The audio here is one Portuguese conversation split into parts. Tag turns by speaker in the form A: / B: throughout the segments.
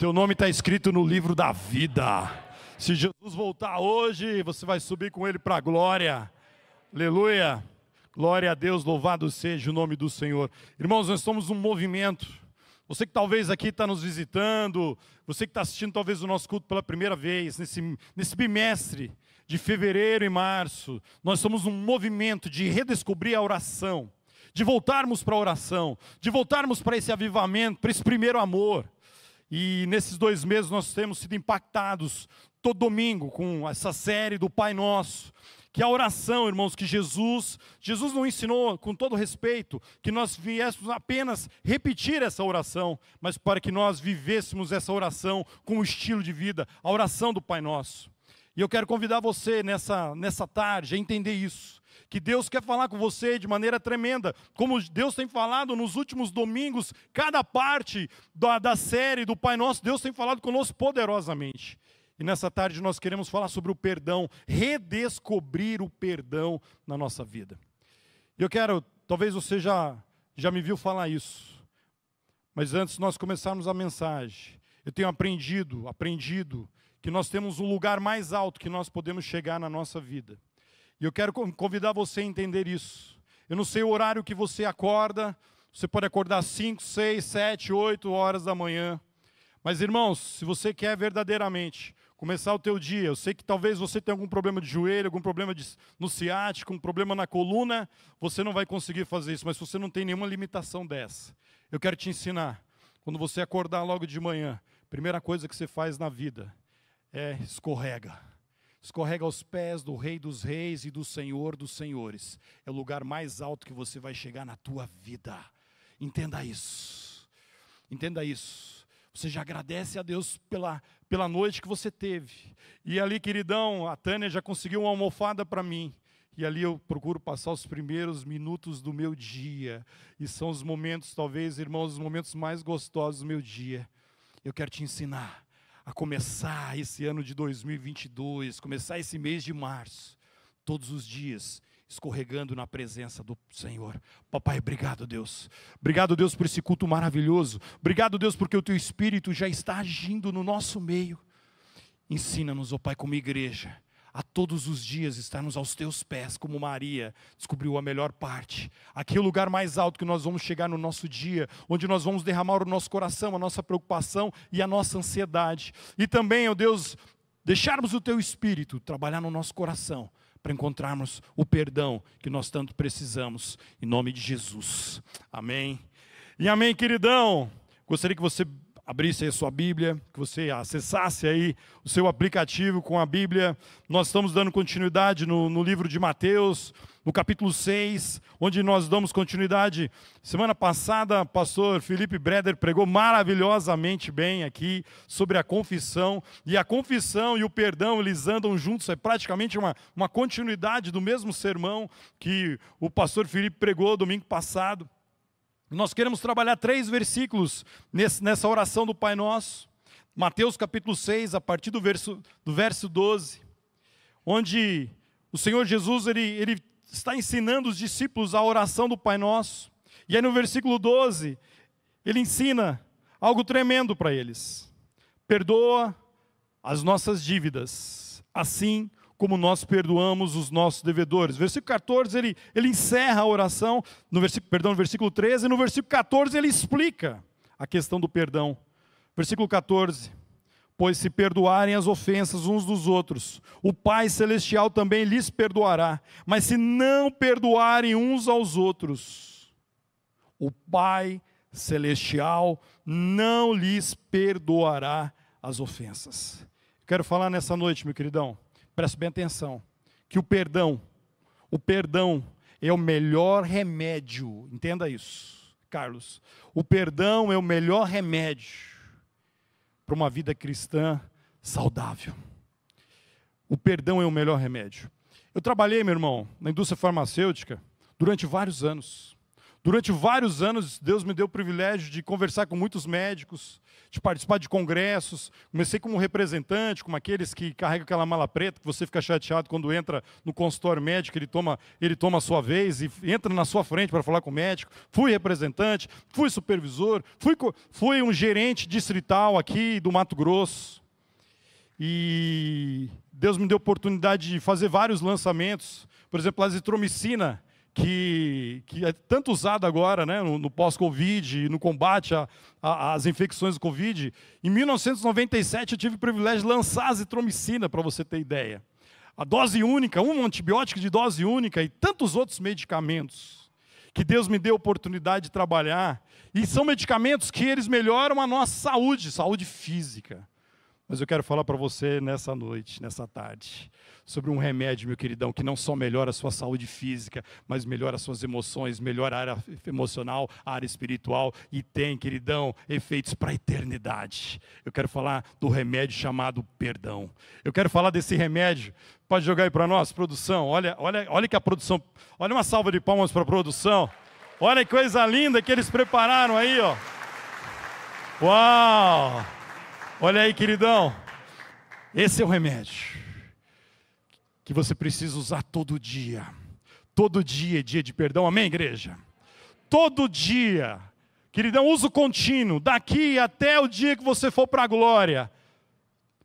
A: teu nome está escrito no livro da vida. Se Jesus voltar hoje, você vai subir com ele para a glória. Aleluia. Glória a Deus, louvado seja o nome do Senhor. Irmãos, nós somos um movimento. Você que talvez aqui está nos visitando, você que está assistindo talvez o nosso culto pela primeira vez, nesse bimestre de fevereiro e março, nós somos um movimento de redescobrir a oração, de voltarmos para a oração, de voltarmos para esse avivamento, para esse primeiro amor. E nesses 2 meses nós temos sido impactados todo domingo com essa série do Pai Nosso, que a oração, irmãos, que Jesus não ensinou, com todo respeito, que nós viéssemos apenas repetir essa oração, mas para que nós vivêssemos essa oração com o estilo de vida, a oração do Pai Nosso. E eu quero convidar você nessa tarde a entender isso, que Deus quer falar com você de maneira tremenda, como Deus tem falado nos últimos domingos, cada parte da série do Pai Nosso, Deus tem falado conosco poderosamente. E nessa tarde nós queremos falar sobre o perdão, redescobrir o perdão na nossa vida. E eu quero, talvez você já me viu falar isso, mas antes de nós começarmos a mensagem, eu tenho aprendido que nós temos um lugar mais alto que nós podemos chegar na nossa vida. E eu quero convidar você a entender isso. Eu não sei o horário que você acorda, você pode acordar 5, 6, 7, 8 horas da manhã. Mas irmãos, se você quer verdadeiramente começar o teu dia, eu sei que talvez você tenha algum problema de joelho, algum problema no ciático, um problema na coluna, você não vai conseguir fazer isso, mas se você não tem nenhuma limitação dessa, eu quero te ensinar, quando você acordar logo de manhã, a primeira coisa que você faz na vida é escorrega aos pés do Rei dos Reis e do Senhor dos Senhores, é o lugar mais alto que você vai chegar na tua vida, entenda isso, você já agradece a Deus pela noite que você teve. E ali, queridão, a Tânia já conseguiu uma almofada para mim. E ali eu procuro passar os primeiros minutos do meu dia. E são os momentos, talvez, irmãos, os momentos mais gostosos do meu dia. Eu quero te ensinar a começar esse ano de 2022, começar esse mês de março, todos os dias, escorregando na presença do Senhor. Papai, obrigado, Deus. Obrigado, Deus, por esse culto maravilhoso. Obrigado, Deus, porque o Teu Espírito já está agindo no nosso meio. Ensina-nos, ó Pai, como igreja, a todos os dias estarmos aos Teus pés, como Maria descobriu a melhor parte. Aqui é o lugar mais alto que nós vamos chegar no nosso dia, onde nós vamos derramar o nosso coração, a nossa preocupação e a nossa ansiedade. E também, ó Deus, deixarmos o Teu Espírito trabalhar no nosso coração, para encontrarmos o perdão que nós tanto precisamos, em nome de Jesus. Amém. E amém, queridão. Gostaria que você abrisse aí a sua Bíblia, que você acessasse aí o seu aplicativo com a Bíblia. Nós estamos dando continuidade no livro de Mateus, no capítulo 6, onde nós damos continuidade. Semana passada, o pastor Felipe Breder pregou maravilhosamente bem aqui sobre a confissão. E a confissão e o perdão, eles andam juntos, é praticamente uma continuidade do mesmo sermão que o pastor Felipe pregou domingo passado. Nós queremos trabalhar 3 versículos nessa oração do Pai Nosso. Mateus capítulo 6, a partir do verso 12, onde o Senhor Jesus ele está ensinando os discípulos a oração do Pai Nosso. E aí no versículo 12, ele ensina algo tremendo para eles. Perdoa as nossas dívidas, assim como nós perdoamos os nossos devedores. Versículo 14, ele encerra a oração, no versículo 13, e no versículo 14 ele explica a questão do perdão. Versículo 14, pois se perdoarem as ofensas uns dos outros, o Pai Celestial também lhes perdoará. Mas se não perdoarem uns aos outros, o Pai Celestial não lhes perdoará as ofensas. Quero falar nessa noite, meu queridão, preste bem atenção, que o perdão é o melhor remédio, entenda isso, Carlos. O perdão é o melhor remédio para uma vida cristã saudável. O perdão é o melhor remédio. Eu trabalhei, meu irmão, na indústria farmacêutica durante vários anos. Durante vários anos, Deus me deu o privilégio de conversar com muitos médicos, de participar de congressos, comecei como representante, como aqueles que carregam aquela mala preta, que você fica chateado quando entra no consultório médico, ele toma a sua vez e entra na sua frente para falar com o médico. Fui representante, fui supervisor, fui um gerente distrital aqui do Mato Grosso. E Deus me deu a oportunidade de fazer vários lançamentos. Por exemplo, a azitromicina, que é tanto usada agora, né, no pós-Covid, no combate às infecções do Covid. Em 1997 eu tive o privilégio de lançar a azitromicina, para você ter ideia. A dose única, um antibiótico de dose única e tantos outros medicamentos que Deus me deu a oportunidade de trabalhar. E são medicamentos que eles melhoram a nossa saúde física. Mas eu quero falar para você nessa noite, nessa tarde, sobre um remédio, meu queridão, que não só melhora a sua saúde física, mas melhora as suas emoções, melhora a área emocional, a área espiritual e tem, queridão, efeitos para a eternidade. Eu quero falar do remédio chamado perdão. Eu quero falar desse remédio. Pode jogar aí para nós, produção. Olha que a produção, olha uma salva de palmas para a produção. Olha que coisa linda que eles prepararam aí, ó. Uau! Olha aí, queridão, esse é o remédio que você precisa usar todo dia. Todo dia é dia de perdão, amém, igreja? Todo dia, queridão, uso contínuo, daqui até o dia que você for para a glória.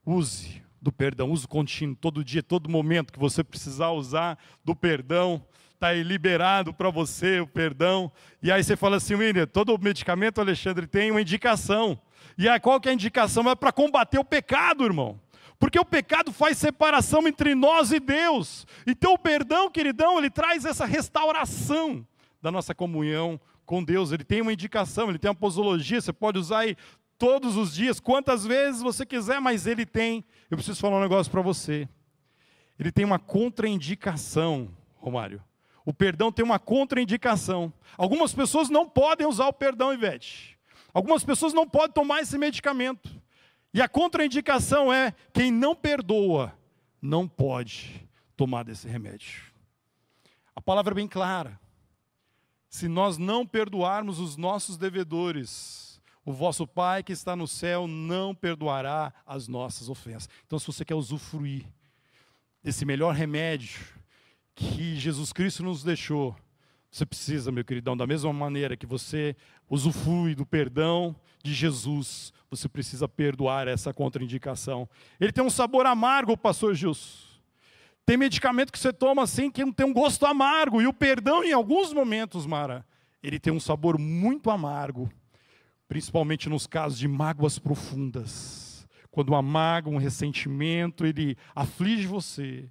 A: Use do perdão, uso contínuo, todo dia, todo momento que você precisar usar do perdão. Está aí liberado para você o perdão. E aí você fala assim, William, todo medicamento, Alexandre, tem uma indicação. E aí qual que é a indicação? É para combater o pecado, irmão. Porque o pecado faz separação entre nós e Deus. Então o perdão, queridão, ele traz essa restauração da nossa comunhão com Deus. Ele tem uma indicação, ele tem uma posologia, você pode usar aí todos os dias, quantas vezes você quiser, mas ele tem. Eu preciso falar um negócio para você. Ele tem uma contraindicação, Romário. O perdão tem uma contraindicação. Algumas pessoas não podem usar o perdão, Ivete. Algumas pessoas não podem tomar esse medicamento. E a contraindicação é, quem não perdoa, não pode tomar desse remédio. A palavra é bem clara. Se nós não perdoarmos os nossos devedores, o vosso Pai que está no céu não perdoará as nossas ofensas. Então, se você quer usufruir desse melhor remédio que Jesus Cristo nos deixou, você precisa, meu queridão, da mesma maneira que você usufrui do perdão de Jesus, você precisa perdoar essa contraindicação. Ele tem um sabor amargo, pastor Gilson. Tem medicamento que você toma assim que tem um gosto amargo. E o perdão, em alguns momentos, Mara, ele tem um sabor muito amargo. Principalmente nos casos de mágoas profundas. Quando uma mágoa, um ressentimento, ele aflige você.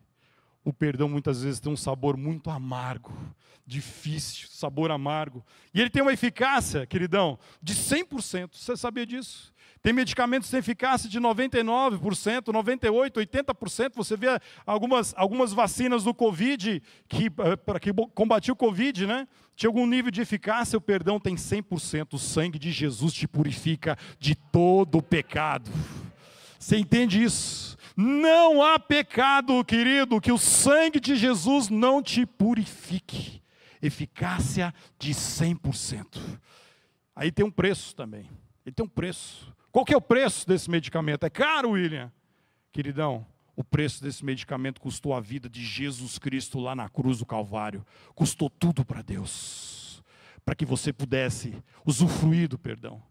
A: O perdão muitas vezes tem um sabor muito amargo, difícil, sabor amargo. E ele tem uma eficácia, queridão, de 100%. Você sabia disso? Tem medicamentos que têm eficácia de 99%, 98%, 80%. Você vê algumas vacinas do Covid, que combatiam o Covid, né? Tinha algum nível de eficácia, o perdão tem 100%. O sangue de Jesus te purifica de todo o pecado. Você entende isso? Não há pecado, querido, que o sangue de Jesus não te purifique. Eficácia de 100%. Aí tem um preço também. Ele tem um preço. Qual que é o preço desse medicamento? É caro, William? Queridão, o preço desse medicamento custou a vida de Jesus Cristo lá na cruz do Calvário. Custou tudo para Deus. Para que você pudesse usufruir do perdão.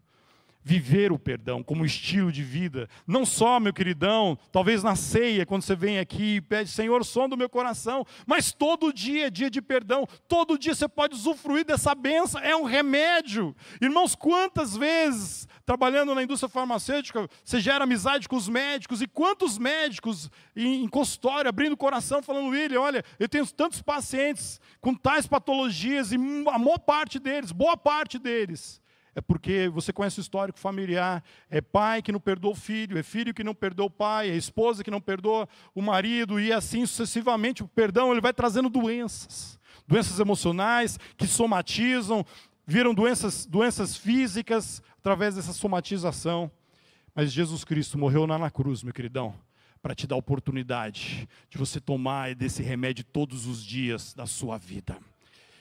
A: Viver o perdão como estilo de vida, não só, meu queridão, talvez na ceia, quando você vem aqui e pede, Senhor, som do meu coração, mas todo dia é dia de perdão, todo dia você pode usufruir dessa bênção, é um remédio. Irmãos, quantas vezes, trabalhando na indústria farmacêutica, você gera amizade com os médicos, e quantos médicos em consultório, abrindo o coração, falando, William, olha, eu tenho tantos pacientes com tais patologias, e a maior parte deles, boa parte deles, é porque você conhece o histórico familiar, é pai que não perdoa o filho, é filho que não perdoa o pai, é esposa que não perdoa o marido, e assim sucessivamente. O perdão ele vai trazendo doenças emocionais que somatizam, viram doenças físicas através dessa somatização. Mas Jesus Cristo morreu lá na cruz, meu queridão, para te dar a oportunidade de você tomar desse remédio todos os dias da sua vida.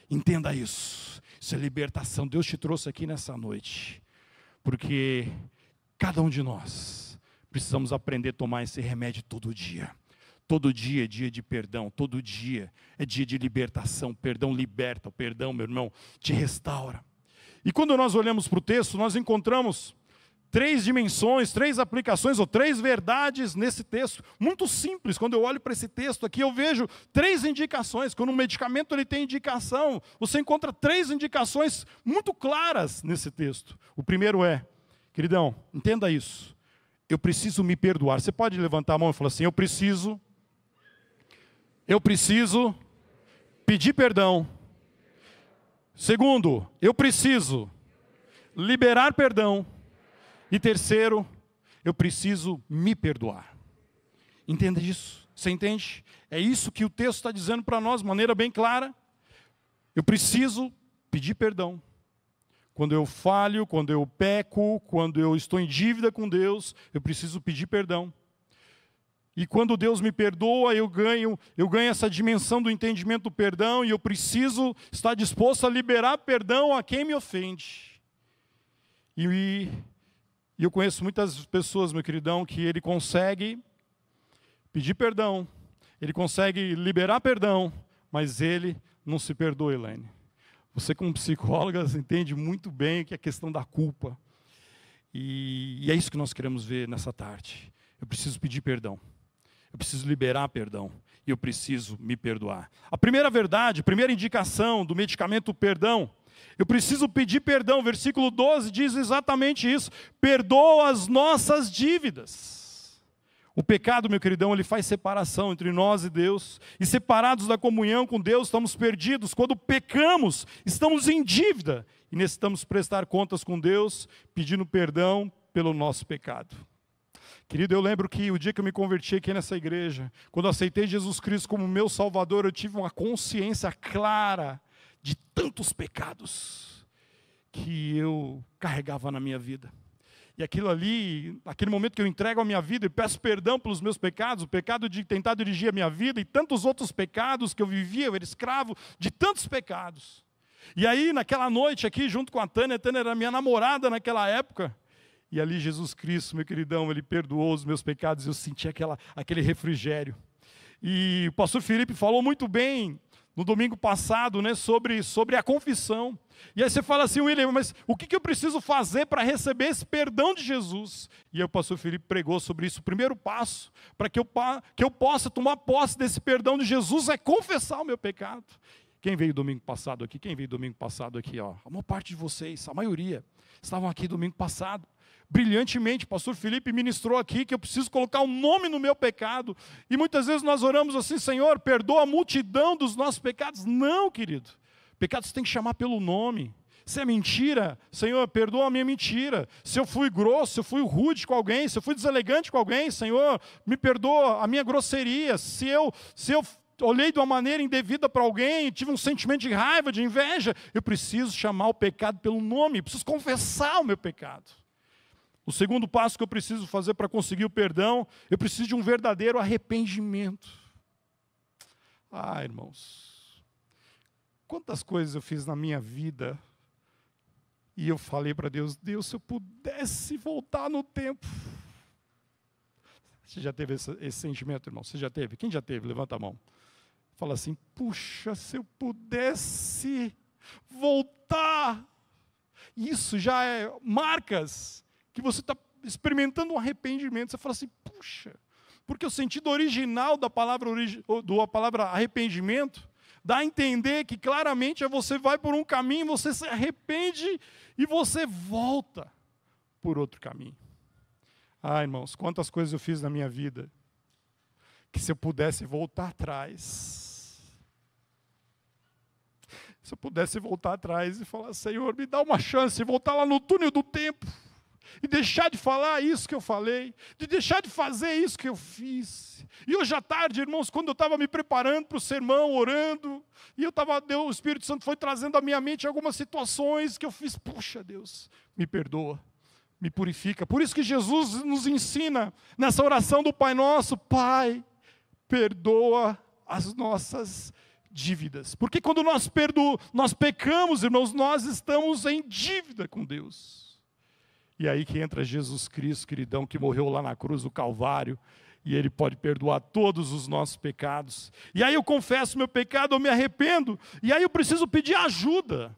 A: Entenda isso. Isso é libertação. Deus te trouxe aqui nessa noite. Porque Cada um de nós precisamos aprender a tomar esse remédio todo dia. Todo dia é dia de perdão, todo dia é dia de libertação. Perdão liberta, o perdão, meu irmão, te restaura. E quando nós olhamos para o texto, nós encontramos 3 dimensões, 3 aplicações ou 3 verdades nesse texto. Muito simples. Quando eu olho para esse texto aqui, eu vejo 3 indicações. Quando um medicamento ele tem indicação, você encontra 3 indicações muito claras nesse texto. O primeiro é, queridão, entenda isso. Eu preciso me perdoar. Você pode levantar a mão e falar assim, eu preciso pedir perdão. Segundo, eu preciso liberar perdão. E terceiro, eu preciso me perdoar. Entenda isso? Você entende? É isso que o texto está dizendo para nós de maneira bem clara. Eu preciso pedir perdão. Quando eu falho, quando eu peco, quando eu estou em dívida com Deus, eu preciso pedir perdão. E quando Deus me perdoa, eu ganho essa dimensão do entendimento do perdão e eu preciso estar disposto a liberar perdão a quem me ofende. E eu conheço muitas pessoas, meu queridão, que ele consegue pedir perdão, ele consegue liberar perdão, mas ele não se perdoa, Elaine. Você como psicóloga entende muito bem que é a questão da culpa. E é isso que nós queremos ver nessa tarde. Eu preciso pedir perdão. Eu preciso liberar perdão. E eu preciso me perdoar. A primeira verdade, a primeira indicação do medicamento perdão, eu preciso pedir perdão. Versículo 12 diz exatamente isso. Perdoa as nossas dívidas. O pecado, meu queridão, ele faz separação entre nós e Deus. E separados da comunhão com Deus, estamos perdidos. Quando pecamos, estamos em dívida. E necessitamos prestar contas com Deus, pedindo perdão pelo nosso pecado. Querido, eu lembro que o dia que eu me converti aqui nessa igreja, quando eu aceitei Jesus Cristo como meu Salvador, eu tive uma consciência clara de tantos pecados que eu carregava na minha vida. E aquilo ali, naquele momento que eu entrego a minha vida e peço perdão pelos meus pecados, o pecado de tentar dirigir a minha vida e tantos outros pecados que eu vivia, eu era escravo de tantos pecados. E aí, naquela noite aqui, junto com a Tânia era minha namorada naquela época, e ali Jesus Cristo, meu queridão, Ele perdoou os meus pecados, eu senti aquele refrigério. E o pastor Felipe falou muito bem no domingo passado, né, sobre a confissão. E aí você fala assim, William, mas o que eu preciso fazer para receber esse perdão de Jesus? E aí o pastor Felipe pregou sobre isso. O primeiro passo para que eu possa tomar posse desse perdão de Jesus é confessar o meu pecado. Quem veio domingo passado aqui? Quem veio domingo passado aqui? Ó? A maior parte de vocês, a maioria, estavam aqui domingo passado. Brilhantemente, o pastor Felipe ministrou aqui que eu preciso colocar um nome no meu pecado. E muitas vezes nós oramos assim, Senhor, perdoa a multidão dos nossos pecados. Não, querido. Pecados tem que chamar pelo nome. Se é mentira, Senhor, perdoa a minha mentira. Se eu fui grosso, se eu fui rude com alguém, se eu fui deselegante com alguém, Senhor, me perdoa a minha grosseria. Se eu olhei de uma maneira indevida para alguém, tive um sentimento de raiva, de inveja, eu preciso chamar o pecado pelo nome, preciso confessar o meu pecado. O segundo passo que eu preciso fazer para conseguir o perdão, eu preciso de um verdadeiro arrependimento. Ah, irmãos, quantas coisas eu fiz na minha vida e eu falei para Deus, Deus, se eu pudesse voltar no tempo. Você já teve esse sentimento, irmão? Você já teve? Quem já teve? Levanta a mão. Fala assim, puxa, se eu pudesse voltar. Isso já é marcas que você está experimentando um arrependimento. Você fala assim, puxa, porque o sentido original da palavra arrependimento dá a entender que claramente você vai por um caminho, você se arrepende e você volta por outro caminho. Ah, irmãos, quantas coisas eu fiz na minha vida que se eu pudesse voltar atrás, se eu pudesse voltar atrás e falar, Senhor, me dá uma chance de voltar lá no túnel do tempo e deixar de falar isso que eu falei, de deixar de fazer isso que eu fiz. E hoje à tarde, irmãos, quando eu estava me preparando para o sermão, orando, e o Espírito Santo foi trazendo à minha mente algumas situações que eu fiz, puxa Deus, me perdoa, me purifica. Por isso que Jesus nos ensina nessa oração do Pai Nosso, Pai, perdoa as nossas dívidas. Porque quando nós pecamos, irmãos, nós estamos em dívida com Deus. E aí que entra Jesus Cristo, queridão, que morreu lá na cruz do Calvário, e Ele pode perdoar todos os nossos pecados. E aí eu confesso meu pecado, eu me arrependo, e aí eu preciso pedir ajuda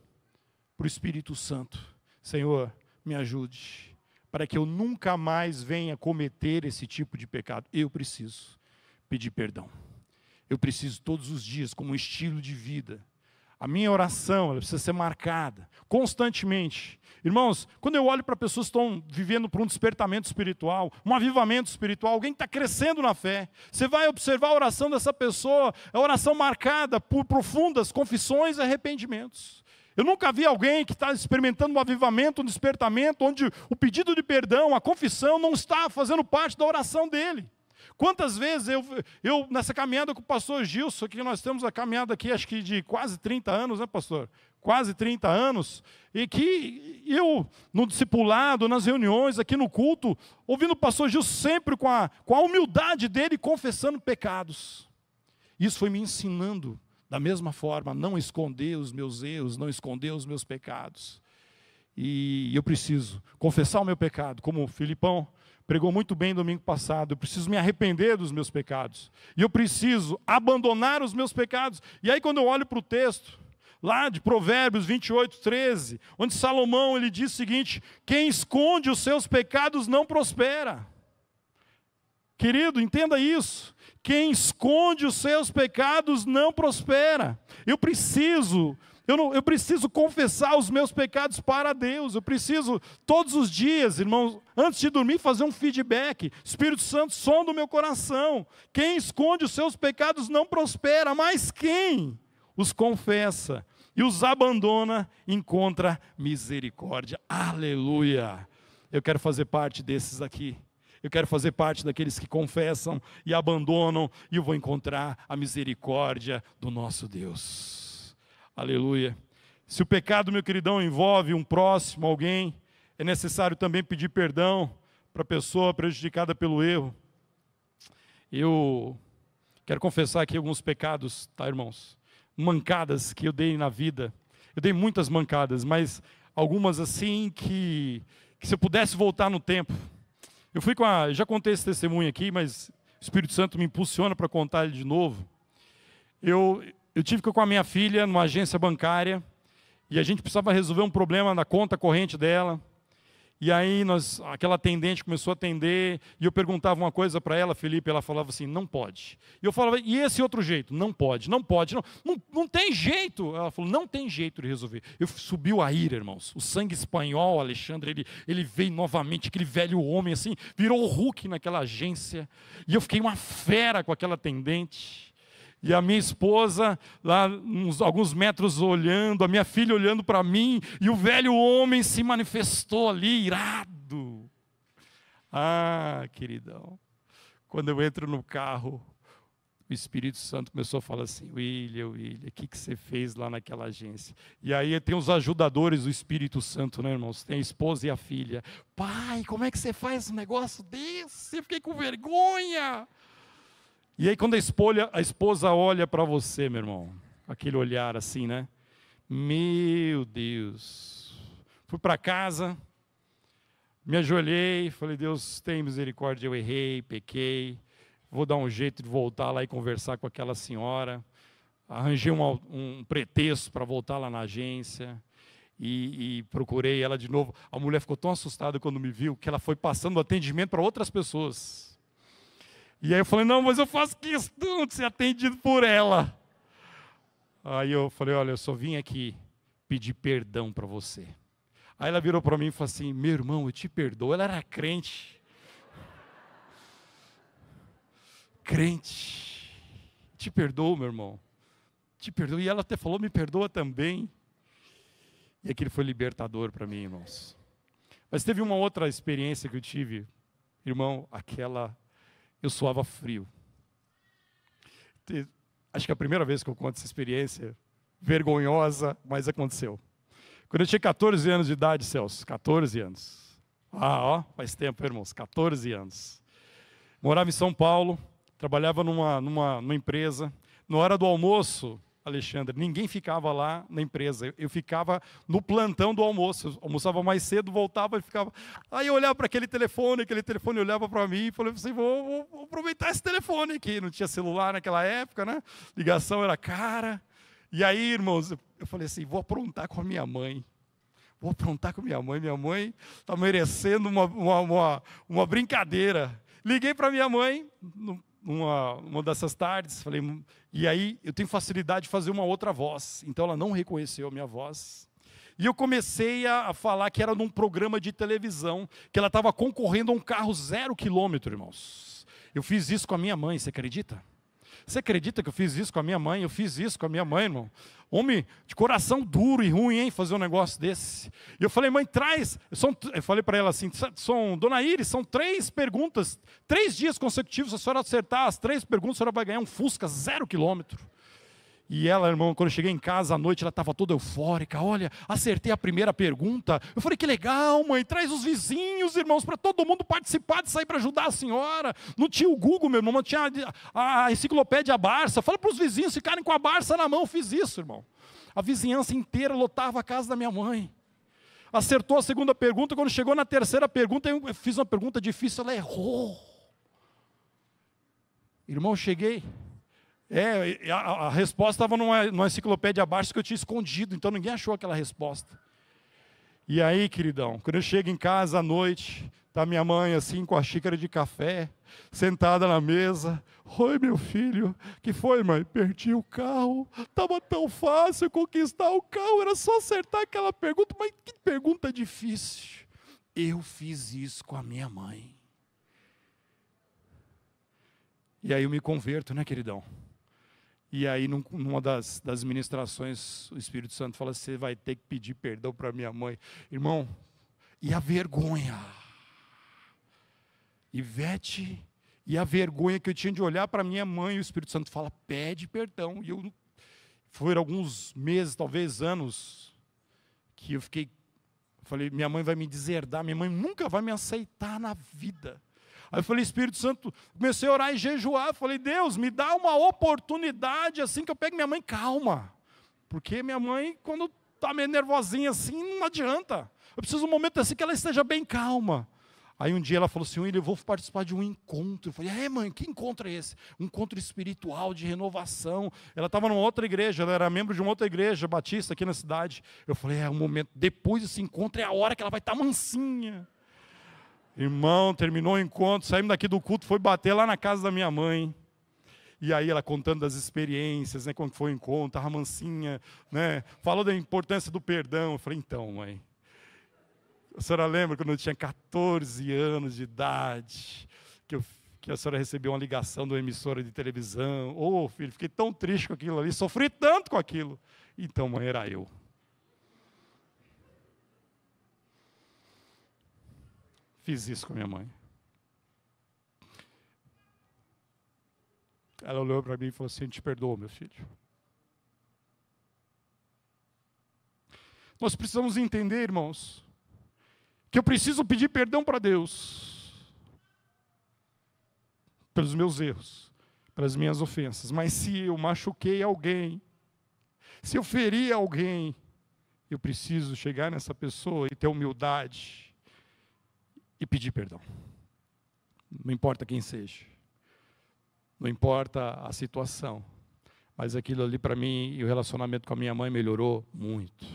A: para o Espírito Santo. Senhor, me ajude, para que eu nunca mais venha cometer esse tipo de pecado. Eu preciso pedir perdão. Eu preciso todos os dias, como um estilo de vida. A minha oração, ela precisa ser marcada, constantemente. Irmãos, quando eu olho para pessoas que estão vivendo por um despertamento espiritual, um avivamento espiritual, alguém que está crescendo na fé, você vai observar a oração dessa pessoa, é uma oração marcada por profundas confissões e arrependimentos. Eu nunca vi alguém que está experimentando um avivamento, um despertamento, onde o pedido de perdão, a confissão, não está fazendo parte da oração dele. Quantas vezes eu nessa caminhada com o pastor Gilson, que nós temos a caminhada aqui, acho que de quase 30 anos, né, pastor? Quase 30 anos, e que eu, no discipulado, nas reuniões, aqui no culto, ouvindo o pastor Gilson sempre com a humildade dele, confessando pecados. Isso foi me ensinando, da mesma forma, a não esconder os meus erros, não esconder os meus pecados. E eu preciso confessar o meu pecado, como o Filipão pregou muito bem domingo passado. Eu preciso me arrepender dos meus pecados. E eu preciso abandonar os meus pecados. E aí quando eu olho para o texto, lá de Provérbios 28:13, onde Salomão ele diz o seguinte: quem esconde os seus pecados não prospera. Querido, entenda isso. Quem esconde os seus pecados não prospera. Eu preciso confessar os meus pecados para Deus. Eu preciso, todos os dias, irmãos, antes de dormir, fazer um feedback. Espírito Santo, sonda o meu coração. Quem esconde os seus pecados não prospera, mas quem os confessa e os abandona, encontra misericórdia. Aleluia! Eu quero fazer parte desses aqui. Eu quero fazer parte daqueles que confessam e abandonam, e eu vou encontrar a misericórdia do nosso Deus. Aleluia. Se o pecado, meu queridão, envolve um próximo, alguém, é necessário também pedir perdão para a pessoa prejudicada pelo erro. Eu quero confessar aqui alguns pecados, tá, irmãos? Mancadas que eu dei na vida. Eu dei muitas mancadas, mas algumas assim que se eu pudesse voltar no tempo. Eu já contei esse testemunho aqui, mas o Espírito Santo me impulsiona para contar ele de novo. Eu tive que ir com a minha filha numa agência bancária, e a gente precisava resolver um problema na conta corrente dela. E aí aquela atendente começou a atender, e eu perguntava uma coisa para ela, Felipe, ela falava assim, não pode. E eu falava, e esse outro jeito? Não pode, não tem jeito. Ela falou, não tem jeito de resolver. Subiu a ira, irmãos. O sangue espanhol, Alexandre, ele veio novamente, aquele velho homem assim, virou o Hulk naquela agência. E eu fiquei uma fera com aquela atendente. E a minha esposa, lá alguns metros olhando, a minha filha olhando para mim, e o velho homem se manifestou ali, irado. Ah, queridão, quando eu entro no carro, o Espírito Santo começou a falar assim, William, o que você fez lá naquela agência? E aí tem os ajudadores do Espírito Santo, né, irmãos? Tem a esposa e a filha. Pai, como é que você faz um negócio desse? Eu fiquei com vergonha. E aí quando a esposa olha para você, meu irmão, aquele olhar assim, né? Meu Deus. Fui para casa, me ajoelhei, falei, Deus tem misericórdia, eu errei, pequei, vou dar um jeito de voltar lá e conversar com aquela senhora. Arranjei um pretexto para voltar lá na agência e procurei ela de novo. A mulher ficou tão assustada quando me viu que ela foi passando o atendimento para outras pessoas. E aí eu falei, não, mas eu faço questão de ser atendido por ela. Aí eu falei, olha, eu só vim aqui pedir perdão para você. Aí ela virou para mim e falou assim, meu irmão, eu te perdoo. Ela era crente. Crente. Te perdoo, meu irmão. Te perdoo. E ela até falou, me perdoa também. E aquilo foi libertador para mim, irmãos. Mas teve uma outra experiência que eu tive, irmão, eu suava frio. Acho que é a primeira vez que eu conto essa experiência, vergonhosa, mas aconteceu. Quando eu tinha 14 anos de idade, Celso, 14 anos. Faz tempo, irmãos, 14 anos. Morava em São Paulo, trabalhava numa empresa. Na hora do almoço, Alexandre, ninguém ficava lá na empresa. Eu ficava no plantão do almoço. Eu almoçava mais cedo, voltava e ficava. Aí eu olhava para aquele telefone olhava para mim e falei assim: vou aproveitar esse telefone aqui. Não tinha celular naquela época, né? Ligação era cara. E aí, irmãos, eu falei assim: vou aprontar com a minha mãe. Vou aprontar com minha mãe. Minha mãe está merecendo uma brincadeira. Liguei para minha mãe, uma dessas tardes, falei, e aí eu tenho facilidade de fazer uma outra voz, então ela não reconheceu a minha voz. E eu comecei a falar que era num programa de televisão, que ela estava concorrendo a um carro 0 quilômetro, irmãos. Eu fiz isso com a minha mãe, você acredita? Você acredita que eu fiz isso com a minha mãe? Eu fiz isso com a minha mãe, irmão. Homem de coração duro e ruim, hein, fazer um negócio desse. E eu falei, mãe, traz. Eu falei para ela assim, dona Iris, são 3 perguntas, 3 dias consecutivos, se a senhora acertar as 3 perguntas, a senhora vai ganhar um Fusca 0 quilômetro. E ela, irmão, quando eu cheguei em casa à noite, ela estava toda eufórica. Olha, acertei a primeira pergunta. Eu falei, que legal, mãe, traz os vizinhos, irmãos, para todo mundo participar de sair para ajudar a senhora. Não tinha o Google, meu irmão, não tinha a enciclopédia Barça. Fala para os vizinhos ficarem com a Barça na mão. Eu fiz isso, irmão. A vizinhança inteira lotava a casa da minha mãe. Acertou a segunda pergunta. Quando chegou na terceira pergunta, eu fiz uma pergunta difícil, ela errou. Irmão, eu cheguei. A resposta estava numa enciclopédia abaixo que eu tinha escondido, então ninguém achou aquela resposta. E aí, queridão, quando eu chego em casa à noite, está minha mãe assim com a xícara de café, sentada na mesa. Oi, meu filho, que foi, mãe? Perdi o carro, estava tão fácil conquistar o carro, era só acertar aquela pergunta, mas que pergunta difícil. Eu fiz isso com a minha mãe. E aí eu me converto, né, queridão? E aí, numa das ministrações, o Espírito Santo fala, você vai ter que pedir perdão para minha mãe. Irmão, e a vergonha? Ivete, e a vergonha que eu tinha de olhar para minha mãe, e o Espírito Santo fala, pede perdão. E foram alguns meses, talvez anos, que eu falei, minha mãe vai me deserdar, minha mãe nunca vai me aceitar na vida. Aí eu falei, Espírito Santo, comecei a orar e jejuar, falei, Deus, me dá uma oportunidade, assim que eu pego minha mãe, calma, porque minha mãe, quando está meio nervosinha assim, não adianta, eu preciso de um momento assim que ela esteja bem calma. Aí um dia ela falou assim, William, eu vou participar de um encontro. Eu falei, mãe, que encontro é esse? Um encontro espiritual, de renovação. Ela estava numa outra igreja, ela era membro de uma outra igreja, batista, aqui na cidade. Eu falei, é um momento, depois desse encontro é a hora que ela vai estar mansinha. Irmão, terminou o encontro, saímos daqui do culto, foi bater lá na casa da minha mãe. E aí ela contando das experiências, né, quando foi o encontro, estava mansinha, né, falou da importância do perdão. Eu falei, então, mãe, a senhora lembra quando eu tinha 14 anos de idade, que a senhora recebeu uma ligação de uma emissora de televisão? Filho, fiquei tão triste com aquilo ali, sofri tanto com aquilo. Então, mãe, era eu. Fiz isso com minha mãe. Ela olhou para mim e falou assim, te perdoa, meu filho. Nós precisamos entender, irmãos, que eu preciso pedir perdão para Deus pelos meus erros, pelas minhas ofensas. Mas se eu machuquei alguém, se eu feri alguém, eu preciso chegar nessa pessoa e ter humildade e pedir perdão. Não importa quem seja, não importa a situação, mas aquilo ali para mim, e o relacionamento com a minha mãe melhorou muito.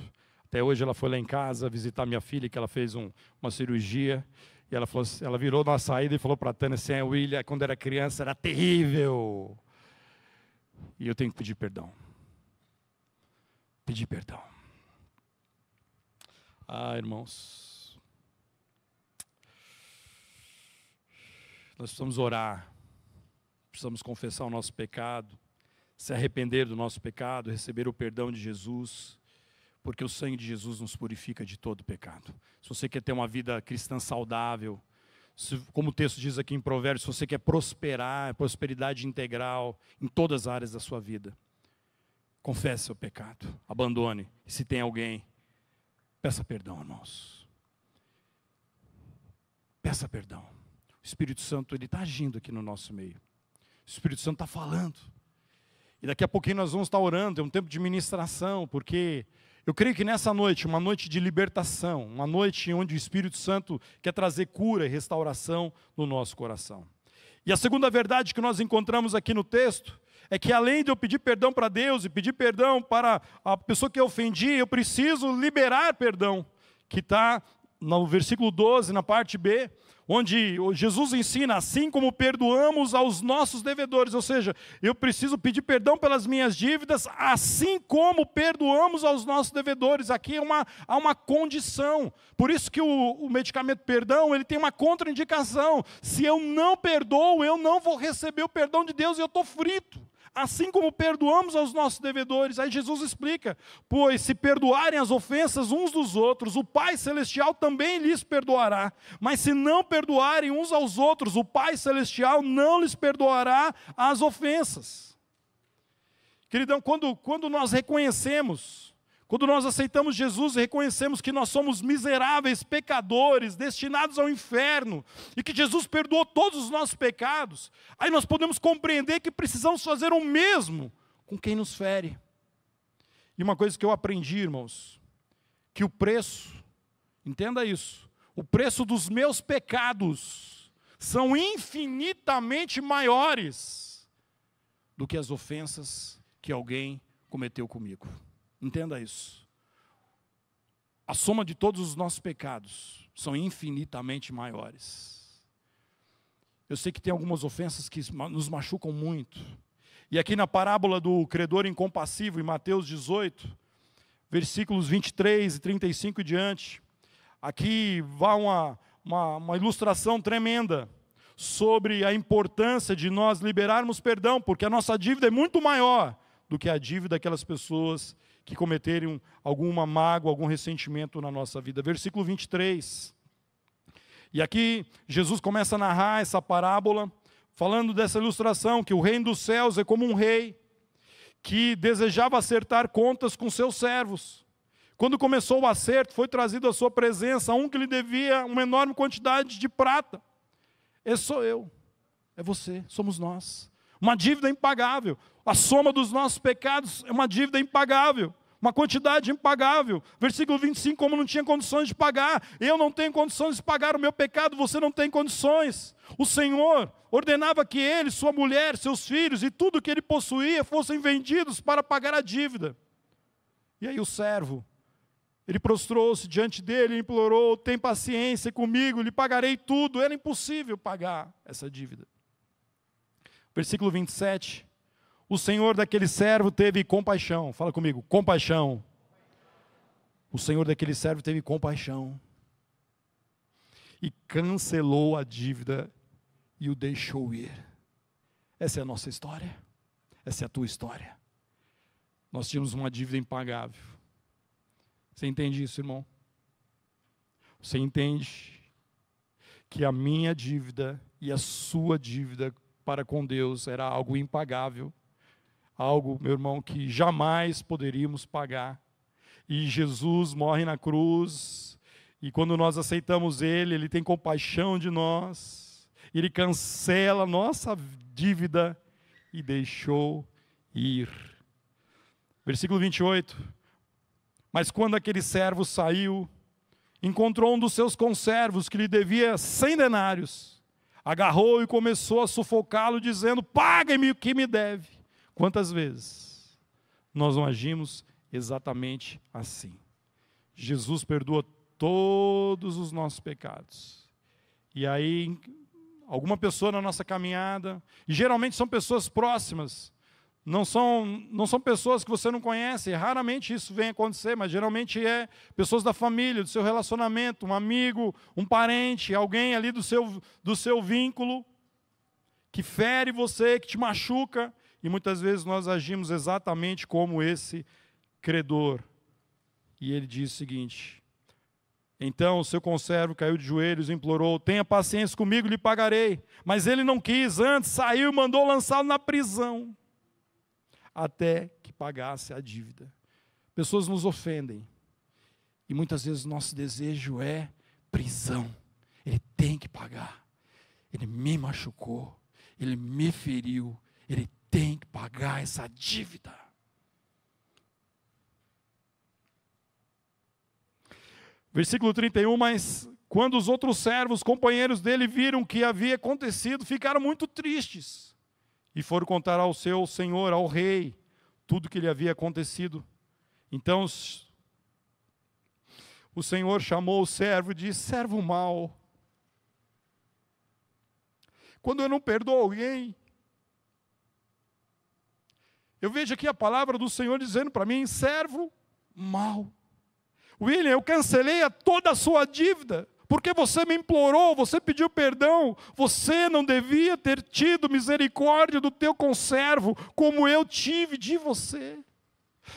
A: Até hoje ela foi lá em casa visitar minha filha, que ela fez uma cirurgia, e ela virou na saída e falou para a Tânia assim, William, quando era criança era terrível. E eu tenho que pedir perdão. Pedir perdão. Irmãos, nós precisamos orar, precisamos confessar o nosso pecado, se arrepender do nosso pecado, receber o perdão de Jesus, porque o sangue de Jesus nos purifica de todo pecado. Se você quer ter uma vida cristã saudável, como o texto diz aqui em Provérbios, se você quer prosperar, prosperidade integral em todas as áreas da sua vida, confesse seu pecado, abandone, e se tem alguém, peça perdão, irmãos. Peça perdão. O Espírito Santo, ele está agindo aqui no nosso meio. O Espírito Santo está falando. E daqui a pouquinho nós vamos estar orando, é um tempo de ministração, porque eu creio que nessa noite, uma noite de libertação, uma noite onde o Espírito Santo quer trazer cura e restauração no nosso coração. E a segunda verdade que nós encontramos aqui no texto, é que além de eu pedir perdão para Deus e pedir perdão para a pessoa que eu ofendi, eu preciso liberar perdão, que está no versículo 12, na parte B, onde Jesus ensina, assim como perdoamos aos nossos devedores, ou seja, eu preciso pedir perdão pelas minhas dívidas, assim como perdoamos aos nossos devedores. Aqui há uma condição, por isso que o medicamento perdão, ele tem uma contraindicação. Se eu não perdoo, eu não vou receber o perdão de Deus e eu estou frito. Assim como perdoamos aos nossos devedores. Aí Jesus explica, pois se perdoarem as ofensas uns dos outros, o Pai Celestial também lhes perdoará. Mas se não perdoarem uns aos outros, o Pai Celestial não lhes perdoará as ofensas. Queridão, quando nós reconhecemos, quando nós aceitamos Jesus e reconhecemos que nós somos miseráveis pecadores, destinados ao inferno, e que Jesus perdoou todos os nossos pecados, aí nós podemos compreender que precisamos fazer o mesmo com quem nos fere. E uma coisa que eu aprendi, irmãos, que o preço, entenda isso, o preço dos meus pecados são infinitamente maiores do que as ofensas que alguém cometeu comigo. Entenda isso. A soma de todos os nossos pecados são infinitamente maiores. Eu sei que tem algumas ofensas que nos machucam muito. E aqui na parábola do credor incompassivo, em Mateus 18, versículos 23 e 35 e diante, aqui vai uma ilustração tremenda sobre a importância de nós liberarmos perdão, porque a nossa dívida é muito maior do que a dívida daquelas pessoas que cometerem alguma mágoa, algum ressentimento na nossa vida. Versículo 23. E aqui Jesus começa a narrar essa parábola, falando dessa ilustração, que o reino dos céus é como um rei que desejava acertar contas com seus servos. Quando começou o acerto, foi trazido à sua presença um que lhe devia uma enorme quantidade de prata. Esse sou eu, é você, somos nós. Uma dívida impagável. A soma dos nossos pecados é uma dívida impagável, uma quantidade impagável. Versículo 25, como não tinha condições de pagar, eu não tenho condições de pagar o meu pecado, você não tem condições. O Senhor ordenava que ele, sua mulher, seus filhos e tudo que ele possuía fossem vendidos para pagar a dívida. E aí o servo, ele prostrou-se diante dele e implorou, tem paciência comigo, lhe pagarei tudo. Era impossível pagar essa dívida. Versículo 27, o Senhor daquele servo teve compaixão. Fala comigo, compaixão. O Senhor daquele servo teve compaixão. E cancelou a dívida e o deixou ir. Essa é a nossa história. Essa é a tua história. Nós tínhamos uma dívida impagável. Você entende isso, irmão? Você entende que a minha dívida e a sua dívida para com Deus era algo impagável, algo, meu irmão, que jamais poderíamos pagar. E Jesus morre na cruz, e quando nós aceitamos Ele, Ele tem compaixão de nós, Ele cancela a nossa dívida e deixou ir. Versículo 28, mas quando aquele servo saiu, encontrou um dos seus conservos que lhe devia 100 denários, agarrou e começou a sufocá-lo, dizendo, pague-me o que me deve. Quantas vezes nós não agimos exatamente assim? Jesus perdoa todos os nossos pecados. E aí, alguma pessoa na nossa caminhada, e geralmente são pessoas próximas, não são pessoas que você não conhece, raramente isso vem acontecer, mas geralmente é pessoas da família, do seu relacionamento, um amigo, um parente, alguém ali do seu vínculo, que fere você, que te machuca, e muitas vezes nós agimos exatamente como esse credor. E ele diz o seguinte, então o seu conservo caiu de joelhos e implorou, tenha paciência comigo, lhe pagarei. Mas ele não quis, antes saiu e mandou lançá-lo na prisão, até que pagasse a dívida. Pessoas nos ofendem, e muitas vezes o nosso desejo é prisão. Ele tem que pagar, ele me machucou, ele me feriu, ele tem que pagar essa dívida. Versículo 31, mas quando os outros servos, companheiros dele, viram o que havia acontecido, ficaram muito tristes e foram contar ao seu senhor, ao rei, tudo que lhe havia acontecido. Então o Senhor chamou o servo e disse: servo mau, quando eu não perdoo alguém, eu vejo aqui a palavra do Senhor dizendo para mim: servo mau. William, eu cancelei toda a sua dívida, porque você me implorou, você pediu perdão, você não devia ter tido misericórdia do teu conservo, como eu tive de você.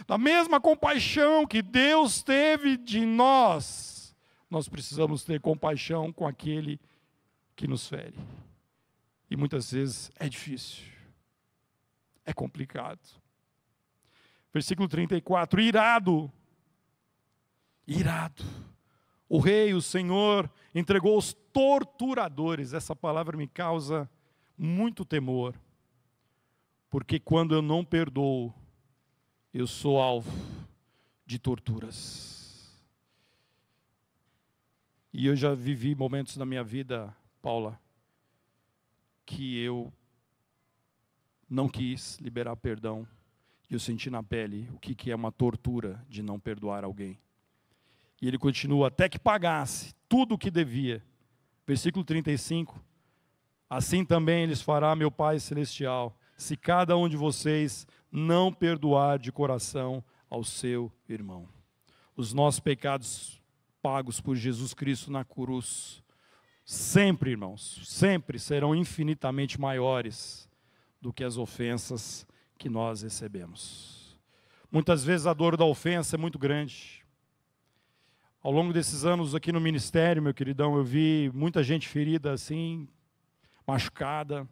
A: Da mesma compaixão que Deus teve de nós, nós precisamos ter compaixão com aquele que nos fere. E muitas vezes é difícil, é complicado. Versículo 34, irado, o rei, o Senhor, entregou os torturadores. Essa palavra me causa muito temor, porque quando eu não perdoo, eu sou alvo de torturas. E eu já vivi momentos na minha vida, Paula, que eu não quis liberar perdão, e eu senti na pele o que é uma tortura de não perdoar alguém. E ele continua, até que pagasse tudo o que devia. Versículo 35, assim também lhes fará meu Pai Celestial, se cada um de vocês não perdoar de coração ao seu irmão. Os nossos pecados pagos por Jesus Cristo na cruz, sempre, irmãos, sempre serão infinitamente maiores do que as ofensas que nós recebemos. Muitas vezes a dor da ofensa é muito grande. Ao longo desses anos aqui no ministério, meu queridão, eu vi muita gente ferida assim, machucada,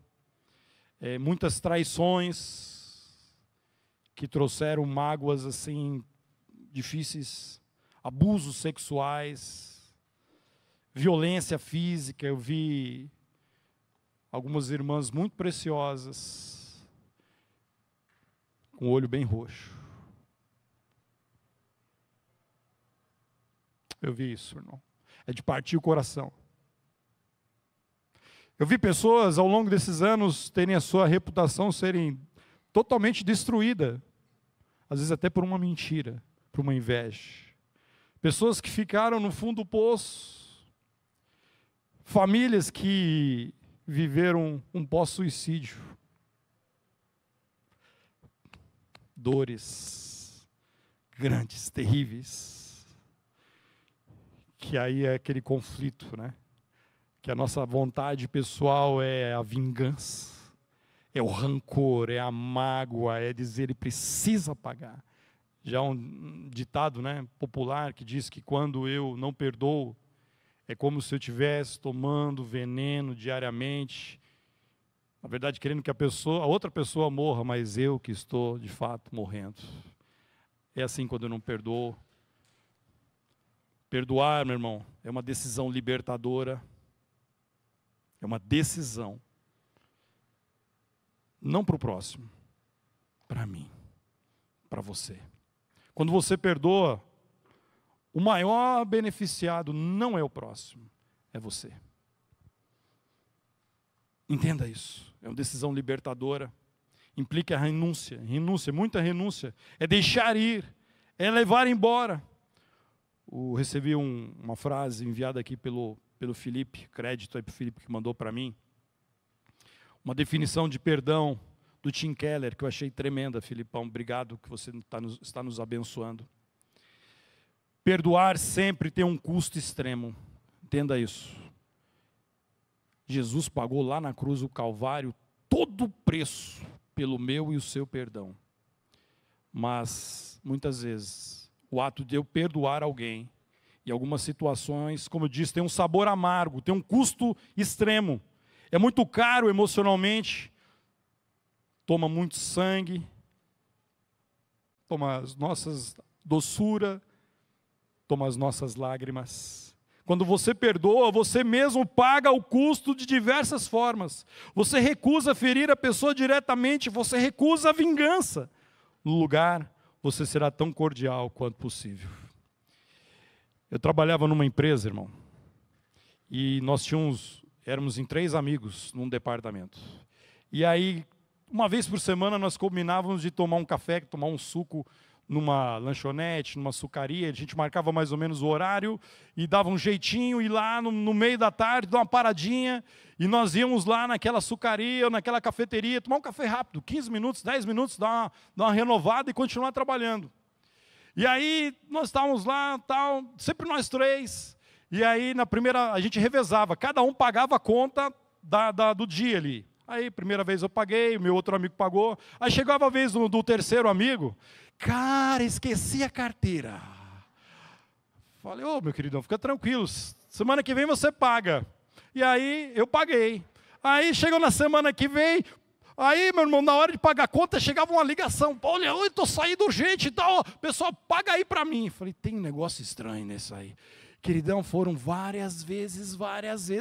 A: muitas traições que trouxeram mágoas assim difíceis, abusos sexuais, violência física. Eu vi algumas irmãs muito preciosas com o olho bem roxo. Eu vi isso, irmão. É de partir o coração. Eu vi pessoas ao longo desses anos terem a sua reputação serem totalmente destruída, às vezes até por uma mentira, por uma inveja. Pessoas que ficaram no fundo do poço, famílias que viveram um pós-suicídio, dores grandes, terríveis. Que aí é aquele conflito, né? Que a nossa vontade pessoal é a vingança, é o rancor, é a mágoa, é dizer ele precisa pagar. Já um ditado, né, popular que diz que quando eu não perdoo, é como se eu estivesse tomando veneno diariamente, na verdade querendo que a outra pessoa morra, mas eu que estou de fato morrendo. É assim quando eu não perdoo. Perdoar, meu irmão, é uma decisão libertadora, é uma decisão, não para o próximo, para mim, para você. Quando você perdoa, o maior beneficiado não é o próximo, é você. Entenda isso, é uma decisão libertadora, implica renúncia, muita renúncia, é deixar ir, é levar embora. Recebi uma frase enviada aqui pelo Felipe, crédito aí para o Felipe que mandou para mim, uma definição de perdão do Tim Keller, que eu achei tremenda, Filipão, obrigado que você está nos abençoando. Perdoar sempre tem um custo extremo, entenda isso. Jesus pagou lá na cruz do Calvário todo o preço pelo meu e o seu perdão, mas muitas vezes o ato de eu perdoar alguém, em algumas situações, como eu disse, tem um sabor amargo, tem um custo extremo. É muito caro emocionalmente, toma muito sangue, toma as nossas doçura, toma as nossas lágrimas. Quando você perdoa, você mesmo paga o custo de diversas formas. Você recusa ferir a pessoa diretamente, você recusa a vingança. No lugar, você será tão cordial quanto possível. Eu trabalhava numa empresa, irmão, e nós éramos em 3 amigos num departamento. E aí, uma vez por semana, nós combinávamos de tomar um café, tomar um suco numa lanchonete, numa açucaria. A gente marcava mais ou menos o horário e dava um jeitinho, ir lá no meio da tarde, dar uma paradinha, e nós íamos lá naquela açucaria ou naquela cafeteria, tomar um café rápido, 15 minutos, 10 minutos, dar uma renovada e continuar trabalhando. E aí, nós estávamos lá, sempre nós 3, e aí na primeira, a gente revezava, cada um pagava a conta do dia ali. Aí, primeira vez eu paguei, o meu outro amigo pagou, aí chegava a vez do terceiro amigo, cara, esqueci a carteira. Falei, ô meu queridão, fica tranquilo, semana que vem você paga. E aí, eu paguei. Aí, chegou na semana que vem, aí, meu irmão, na hora de pagar a conta, chegava uma ligação. Olha, eu estou saindo urgente e tal. Pessoal, paga aí para mim. Falei, tem um negócio estranho nisso aí. Queridão, foram várias vezes,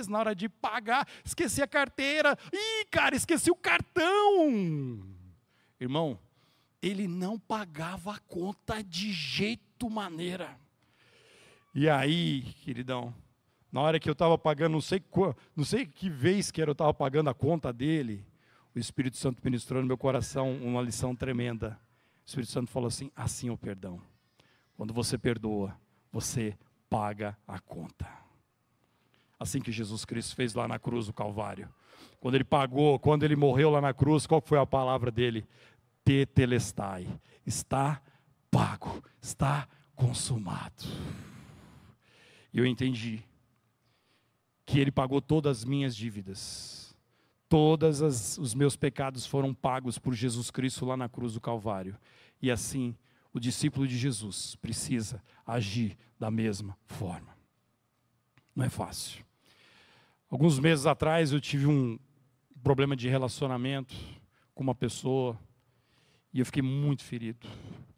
A: na hora de pagar. Esqueci a carteira. Ih, cara, esqueci o cartão. Irmão, ele não pagava a conta de jeito maneira. E aí, queridão, na hora que eu estava pagando, não sei que vez que eu estava pagando a conta dele, o Espírito Santo ministrou no meu coração uma lição tremenda. O Espírito Santo falou assim, assim é o perdão. Quando você perdoa, você paga a conta. Assim que Jesus Cristo fez lá na cruz do Calvário. Quando ele pagou, quando ele morreu lá na cruz, qual foi a palavra dele? Tetelestai. Está pago, está consumado. E eu entendi que ele pagou todas as minhas dívidas. Todos os meus pecados foram pagos por Jesus Cristo lá na cruz do Calvário. E assim, o discípulo de Jesus precisa agir da mesma forma. Não é fácil. Alguns meses atrás eu tive um problema de relacionamento com uma pessoa e eu fiquei muito ferido.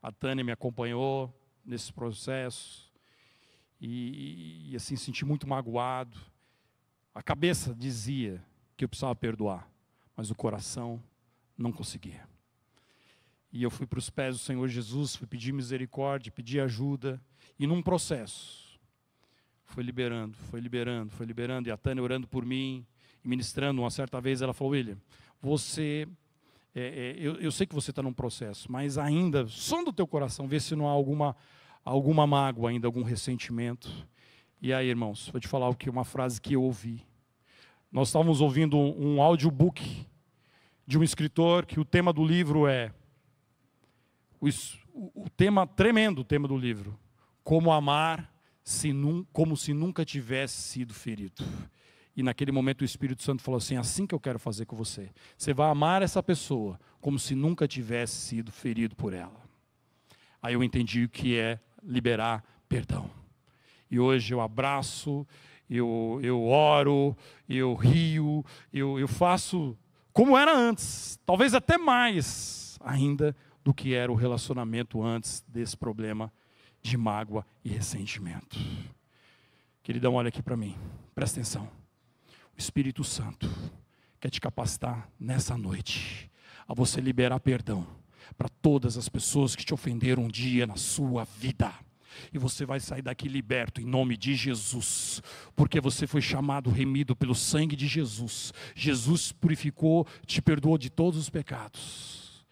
A: A Tânia me acompanhou nesse processo e assim, senti muito magoado. A cabeça dizia que eu precisava perdoar, mas o coração não conseguia. E eu fui para os pés do Senhor Jesus, fui pedir misericórdia, pedir ajuda, e num processo, foi liberando, e a Tânia orando por mim, e ministrando, uma certa vez ela falou, William, você, eu sei que você está num processo, mas ainda, sonda o teu coração, vê se não há alguma mágoa ainda, algum ressentimento. E aí, irmãos, vou te falar uma frase que eu ouvi. Nós estávamos ouvindo um audiobook de um escritor que o tema do livro é, tremendo o tema do livro, como amar como se nunca tivesse sido ferido. E naquele momento o Espírito Santo falou assim, assim que eu quero fazer com você. Você vai amar essa pessoa como se nunca tivesse sido ferido por ela. Aí eu entendi o que é liberar perdão. E hoje eu abraço, eu oro, eu rio, eu faço como era antes, talvez até mais ainda do que era o relacionamento antes desse problema de mágoa e ressentimento. Queridão, olha aqui para mim, presta atenção. O Espírito Santo quer te capacitar nessa noite a você liberar perdão para todas as pessoas que te ofenderam um dia na sua vida. E você vai sair daqui liberto em nome de Jesus, porque você foi chamado, remido pelo sangue de Jesus. Jesus purificou, te perdoou de todos os pecados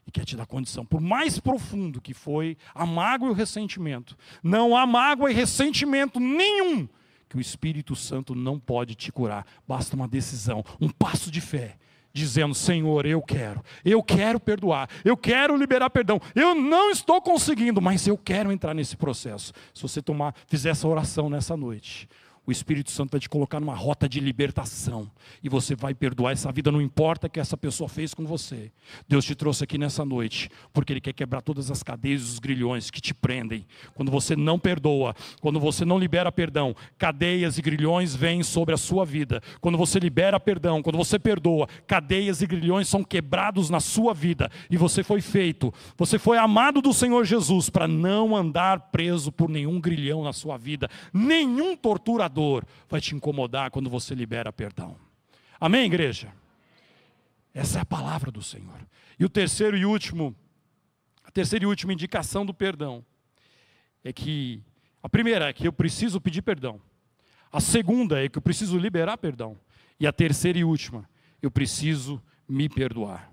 A: e quer te dar condição, por mais profundo que foi a mágoa e o ressentimento, não há mágoa e ressentimento nenhum que o Espírito Santo não pode te curar. Basta uma decisão, um passo de fé, dizendo, Senhor, eu quero perdoar, eu quero liberar perdão, eu não estou conseguindo, mas eu quero entrar nesse processo. Se você fizer essa oração nessa noite, o Espírito Santo vai te colocar numa rota de libertação. E você vai perdoar essa vida, não importa o que essa pessoa fez com você. Deus te trouxe aqui nessa noite, porque Ele quer quebrar todas as cadeias e os grilhões que te prendem. Quando você não perdoa, quando você não libera perdão, cadeias e grilhões vêm sobre a sua vida. Quando você libera perdão, quando você perdoa, cadeias e grilhões são quebrados na sua vida. E você foi feito, você foi amado do Senhor Jesus para não andar preso por nenhum grilhão na sua vida. Nenhum torturador vai te incomodar quando você libera perdão. Amém, igreja? Essa é a palavra do Senhor. E a terceira e última indicação do perdão é que a primeira é que eu preciso pedir perdão. A segunda é que eu preciso liberar perdão. E a terceira e última, eu preciso me perdoar.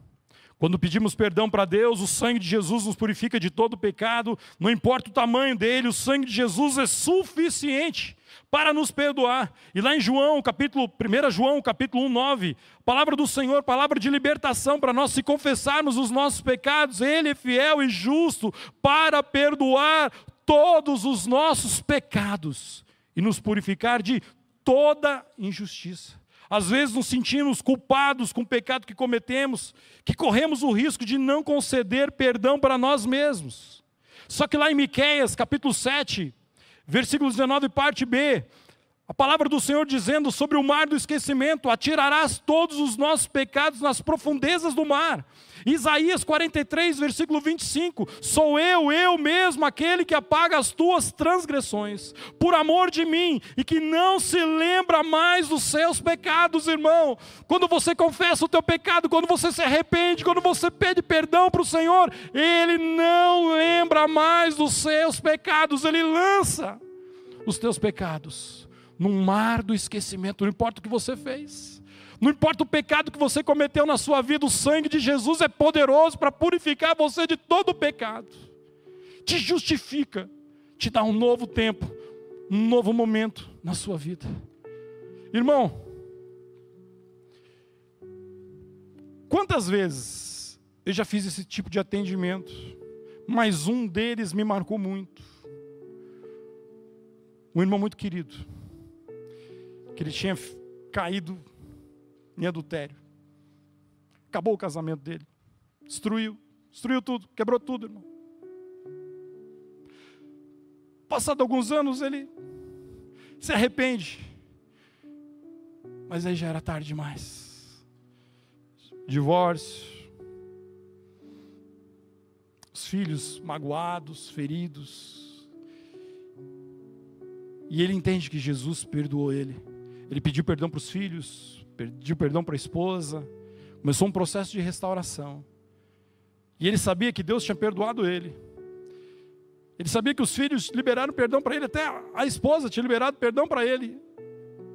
A: Quando pedimos perdão para Deus, o sangue de Jesus nos purifica de todo pecado, não importa o tamanho dele, o sangue de Jesus é suficiente para nos perdoar. E lá em 1 João, capítulo 1:9, palavra do Senhor, palavra de libertação para nós, se confessarmos os nossos pecados, Ele é fiel e justo para perdoar todos os nossos pecados e nos purificar de toda injustiça. Às vezes nos sentimos culpados com o pecado que cometemos, que corremos o risco de não conceder perdão para nós mesmos. Só que lá em Miqueias, capítulo 7, versículo 19, parte B, a palavra do Senhor dizendo sobre o mar do esquecimento: atirarás todos os nossos pecados nas profundezas do mar. Isaías 43, versículo 25, sou eu mesmo, aquele que apaga as tuas transgressões, por amor de mim, e que não se lembra mais dos seus pecados, irmão. Quando você confessa o teu pecado, quando você se arrepende, quando você pede perdão para o Senhor, Ele não lembra mais dos seus pecados, Ele lança os teus pecados num mar do esquecimento. Não importa o que você fez, não importa o pecado que você cometeu na sua vida, o sangue de Jesus é poderoso para purificar você de todo o pecado. Te justifica, te dá um novo tempo, um novo momento na sua vida. Irmão, quantas vezes eu já fiz esse tipo de atendimento, mas um deles me marcou muito. Um irmão muito querido, que ele tinha caído em adultério. Acabou o casamento dele. Destruiu tudo, quebrou tudo, irmão. Passado alguns anos, ele se arrepende. Mas aí já era tarde demais. Divórcio. Os filhos magoados, feridos. E ele entende que Jesus perdoou ele. Ele pediu perdão para os filhos, pediu perdão para a esposa, começou um processo de restauração. E ele sabia que Deus tinha perdoado ele. Ele sabia que os filhos liberaram perdão para ele, até a esposa tinha liberado perdão para ele.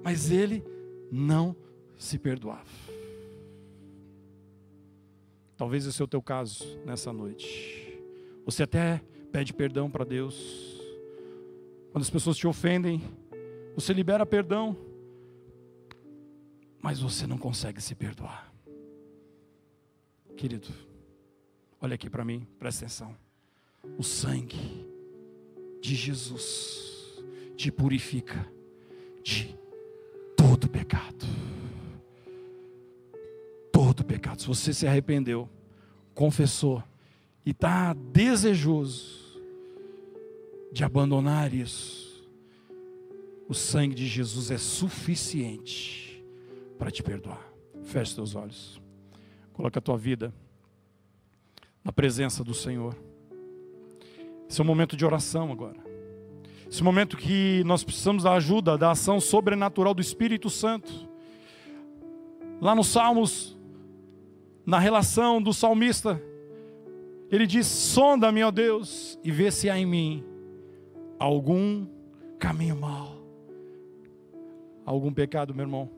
A: Mas ele não se perdoava. Talvez esse é o teu caso nessa noite. Você até pede perdão para Deus. Quando as pessoas te ofendem, você libera perdão, mas você não consegue se perdoar. Querido, olha aqui para mim, presta atenção. O sangue de Jesus te purifica de todo pecado. Todo pecado. Se você se arrependeu, confessou e está desejoso de abandonar isso, o sangue de Jesus é suficiente para te perdoar. Feche teus olhos. Coloca a tua vida na presença do Senhor. Esse é um momento de oração agora. Esse é um momento que nós precisamos da ajuda, da ação sobrenatural do Espírito Santo. Lá nos Salmos, na relação do salmista, ele diz: sonda-me, ó Deus, e vê se há em mim algum caminho mau. Algum pecado, meu irmão,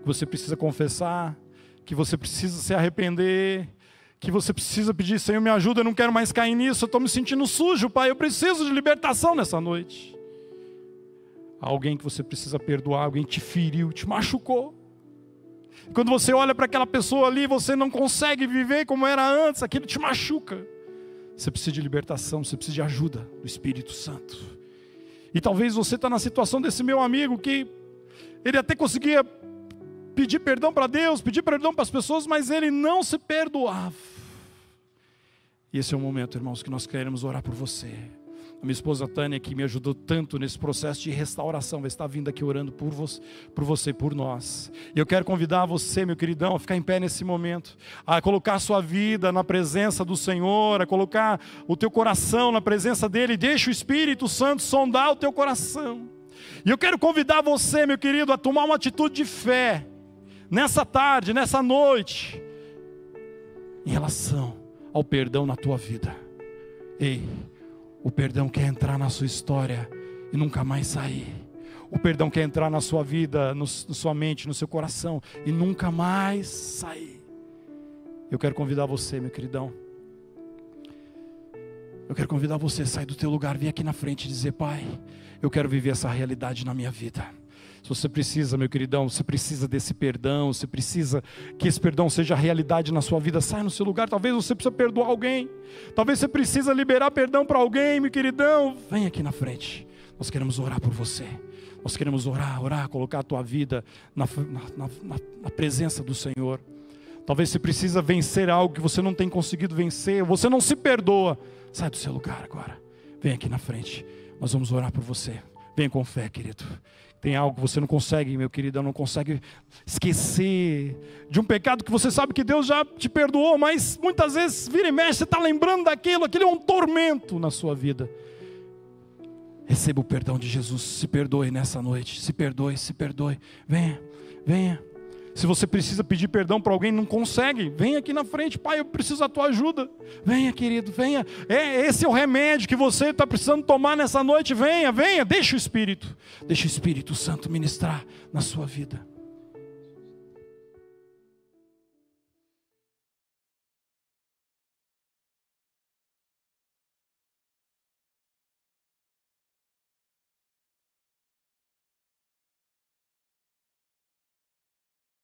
A: que você precisa confessar, que você precisa se arrepender, que você precisa pedir: Senhor, me ajuda, eu não quero mais cair nisso, eu estou me sentindo sujo, Pai, eu preciso de libertação nessa noite. Alguém que você precisa perdoar, alguém te feriu, te machucou. Quando você olha para aquela pessoa ali, você não consegue viver como era antes, aquilo te machuca. Você precisa de libertação, você precisa de ajuda do Espírito Santo. E talvez você está na situação desse meu amigo, que ele até conseguia pedir perdão para Deus, pedir perdão para as pessoas, mas ele não se perdoava. E esse é o momento, irmãos, que nós queremos orar por você. A minha esposa Tânia, que me ajudou tanto nesse processo de restauração, vai estar vindo aqui orando por você, por nós. E eu quero convidar você, meu queridão, a ficar em pé nesse momento, a colocar a sua vida na presença do Senhor, a colocar o teu coração na presença dEle. Deixa o Espírito Santo sondar o teu coração. E eu quero convidar você, meu querido, a tomar uma atitude de fé, nessa tarde, nessa noite, em relação ao perdão na tua vida. Ei, o perdão quer entrar na sua história e nunca mais sair. O perdão quer entrar na sua vida, na sua mente, no seu coração e nunca mais sair. Eu quero convidar você, meu queridão. Eu quero convidar você a sair do teu lugar, vir aqui na frente e dizer: Pai, eu quero viver essa realidade na minha vida. Se você precisa, meu queridão, você precisa desse perdão, você precisa que esse perdão seja realidade na sua vida, sai no seu lugar. Talvez você precisa perdoar alguém, talvez você precisa liberar perdão para alguém, meu queridão, vem aqui na frente. Nós queremos orar por você, nós queremos orar, colocar a tua vida na presença do Senhor. Talvez você precisa vencer algo que você não tem conseguido vencer, você não se perdoa, sai do seu lugar agora, vem aqui na frente, nós vamos orar por você. Vem com fé, querido. Tem algo que você não consegue, meu querido, não consegue esquecer de um pecado que você sabe que Deus já te perdoou, mas muitas vezes vira e mexe, você está lembrando daquilo, aquilo é um tormento na sua vida. Receba o perdão de Jesus, se perdoe nessa noite, se perdoe, venha, venha. Se você precisa pedir perdão para alguém e não consegue, venha aqui na frente. Pai, eu preciso da tua ajuda. Venha, querido, venha. Esse é o remédio que você está precisando tomar nessa noite. Venha, deixa o Espírito Santo ministrar na sua vida.